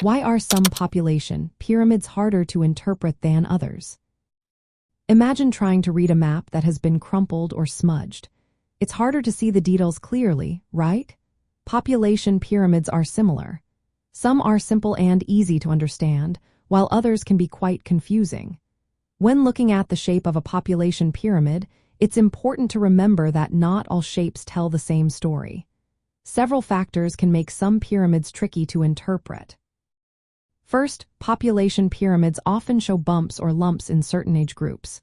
Why are some population pyramids harder to interpret than others? Imagine trying to read a map that has been crumpled or smudged. It's harder to see the details clearly, right? Population pyramids are similar. Some are simple and easy to understand, while others can be quite confusing. When looking at the shape of a population pyramid, it's important to remember that not all shapes tell the same story. Several factors can make some pyramids tricky to interpret. First, population pyramids often show bumps or lumps in certain age groups.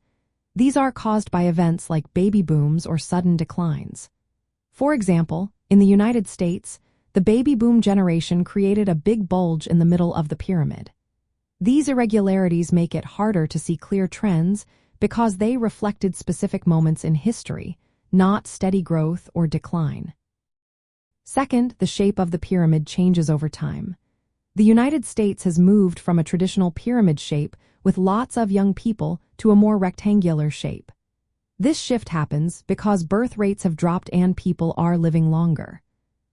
These are caused by events like baby booms or sudden declines. For example, in the United States, the baby boom generation created a big bulge in the middle of the pyramid. These irregularities make it harder to see clear trends because they reflected specific moments in history, not steady growth or decline. Second, the shape of the pyramid changes over time. The United States has moved from a traditional pyramid shape with lots of young people to a more rectangular shape. This shift happens because birth rates have dropped and people are living longer.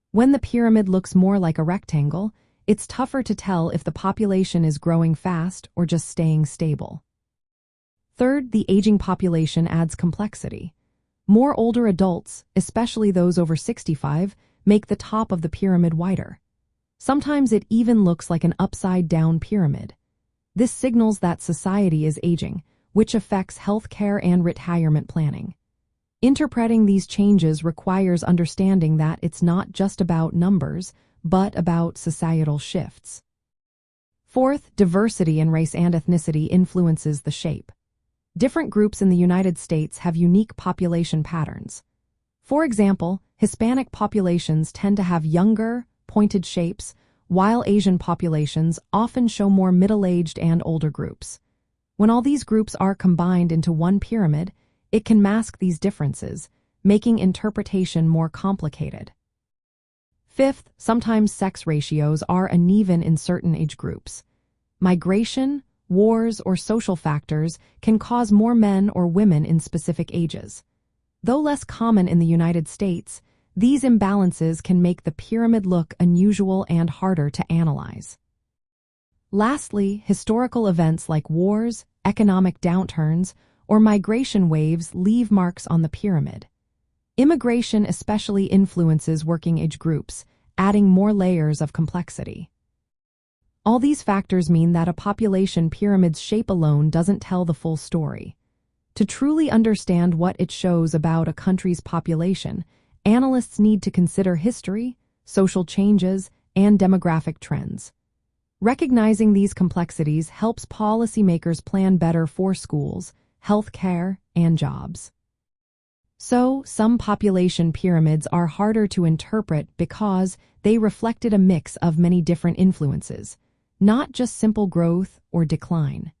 When the pyramid looks more like a rectangle, it's tougher to tell if the population is growing fast or just staying stable. Third, the aging population adds complexity. More older adults, especially those over 65, make the top of the pyramid wider. Sometimes it even looks like an upside-down pyramid. This signals that society is aging, which affects healthcare and retirement planning. Interpreting these changes requires understanding that it's not just about numbers, but about societal shifts. Fourth, diversity in race and ethnicity influences the shape. Different groups in the United States have unique population patterns. For example, Hispanic populations tend to have younger, pointed shapes, while Asian populations often show more middle-aged and older groups. When all these groups are combined into one pyramid, it can mask these differences, making interpretation more complicated. Fifth, sometimes sex ratios are uneven in certain age groups. Migration, wars, or social factors can cause more men or women in specific ages. Though less common in the United States, these imbalances can make the pyramid look unusual and harder to analyze. Lastly, historical events like wars, economic downturns, or migration waves leave marks on the pyramid. Immigration especially influences working age groups, adding more layers of complexity. All these factors mean that a population pyramid's shape alone doesn't tell the full story. To truly understand what it shows about a country's population, analysts need to consider history, social changes, and demographic trends. Recognizing these complexities helps policymakers plan better for schools, healthcare, and jobs. So, some population pyramids are harder to interpret because they reflected a mix of many different influences, not just simple growth or decline.